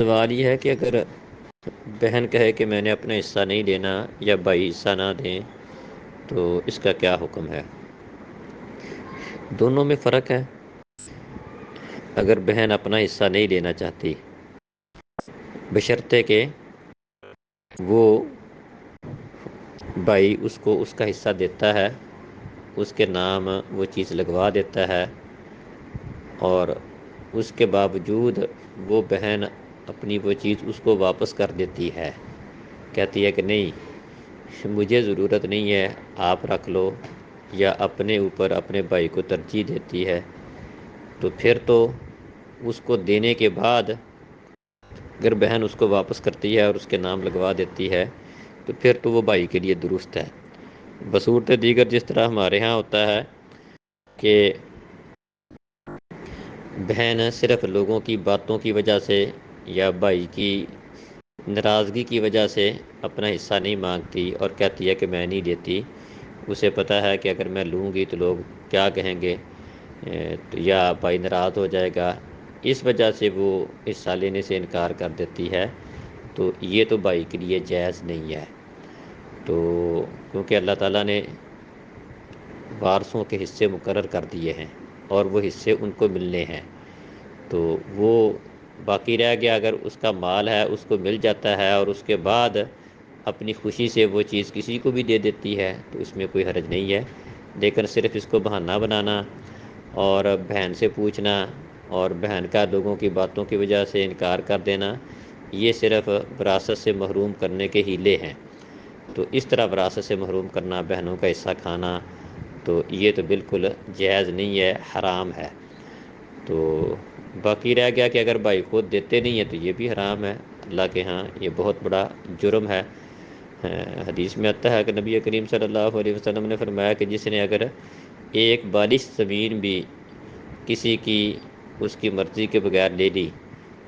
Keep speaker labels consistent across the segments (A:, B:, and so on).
A: سوال یہ ہے کہ اگر بہن کہے کہ میں نے اپنا حصہ نہیں دینا یا بھائی حصہ نہ دیں تو اس کا کیا حکم ہے؟ دونوں میں فرق ہے۔ اگر بہن اپنا حصہ نہیں دینا چاہتی بشرطے کہ وہ بھائی اس کو اس کا حصہ دیتا ہے، اس کے نام وہ چیز لگوا دیتا ہے، اور اس کے باوجود وہ بہن اپنی وہ چیز اس کو واپس کر دیتی ہے، کہتی ہے کہ نہیں مجھے ضرورت نہیں ہے آپ رکھ لو، یا اپنے اوپر اپنے بھائی کو ترجیح دیتی ہے، تو پھر تو اس کو دینے کے بعد اگر بہن اس کو واپس کرتی ہے اور اس کے نام لگوا دیتی ہے تو پھر تو وہ بھائی کے لیے درست ہے۔ بصورت دیگر جس طرح ہمارے ہاں ہوتا ہے کہ بہن صرف لوگوں کی باتوں کی وجہ سے یا بھائی کی ناراضگی کی وجہ سے اپنا حصہ نہیں مانگتی اور کہتی ہے کہ میں نہیں دیتی، اسے پتہ ہے کہ اگر میں لوں گی تو لوگ کیا کہیں گے، یا بھائی ناراض ہو جائے گا، اس وجہ سے وہ حصہ لینے سے انکار کر دیتی ہے، تو یہ تو بھائی کے لیے جائز نہیں ہے۔ تو کیونکہ اللہ تعالیٰ نے وارثوں کے حصے مقرر کر دیے ہیں اور وہ حصے ان کو ملنے ہیں، تو وہ باقی رہ گیا اگر اس کا مال ہے اس کو مل جاتا ہے اور اس کے بعد اپنی خوشی سے وہ چیز کسی کو بھی دے دیتی ہے تو اس میں کوئی حرج نہیں ہے، لیکن صرف اس کو بہانہ بنانا اور بہن سے پوچھنا اور بہن کا لوگوں کی باتوں کی وجہ سے انکار کر دینا، یہ صرف وراثت سے محروم کرنے کے ہیلے ہیں۔ تو اس طرح وراثت سے محروم کرنا، بہنوں کا حصہ کھانا، تو یہ تو بالکل جائز نہیں ہے، حرام ہے۔ تو باقی رہ گیا کہ اگر بھائی خود دیتے نہیں ہیں تو یہ بھی حرام ہے، اللہ کے ہاں یہ بہت بڑا جرم ہے۔ حدیث میں آتا ہے کہ نبی کریم صلی اللہ علیہ وسلم نے فرمایا کہ جس نے اگر ایک بالش زمین بھی کسی کی اس کی مرضی کے بغیر لے لی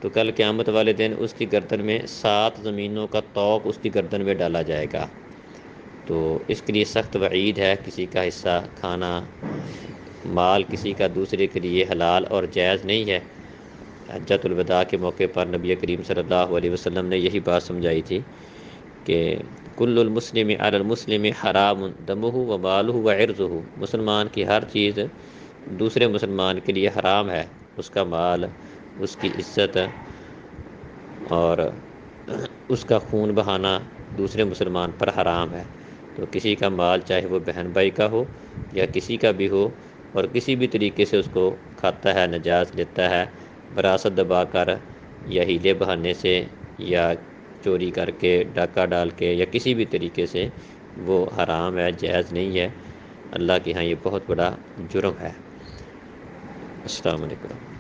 A: تو کل قیامت والے دن اس کی گردن میں 7 زمینوں کا طوق اس کی گردن میں ڈالا جائے گا۔ تو اس کے لیے سخت وعید ہے، کسی کا حصہ کھانا، مال کسی کا دوسرے کے لیے حلال اور جائز نہیں ہے۔ حجۃ الوداع کے موقع پر نبی کریم صلی اللہ علیہ وسلم نے یہی بات سمجھائی تھی کہ کل المسلم علی المسلم حرام دمہ و مالہ و عرضہ، مسلمان کی ہر چیز دوسرے مسلمان کے لیے حرام ہے، اس کا مال، اس کی عزت اور اس کا خون بہانا دوسرے مسلمان پر حرام ہے۔ تو کسی کا مال چاہے وہ بہن بھائی کا ہو یا کسی کا بھی ہو اور کسی بھی طریقے سے اس کو کھاتا ہے، نجائز لیتا ہے، وراثت دبا کر یا ہیلے بہانے سے یا چوری کر کے، ڈاکہ ڈال کے یا کسی بھی طریقے سے، وہ حرام ہے، جائز نہیں ہے، اللہ کے ہاں یہ بہت بڑا جرم ہے۔ السلام علیکم۔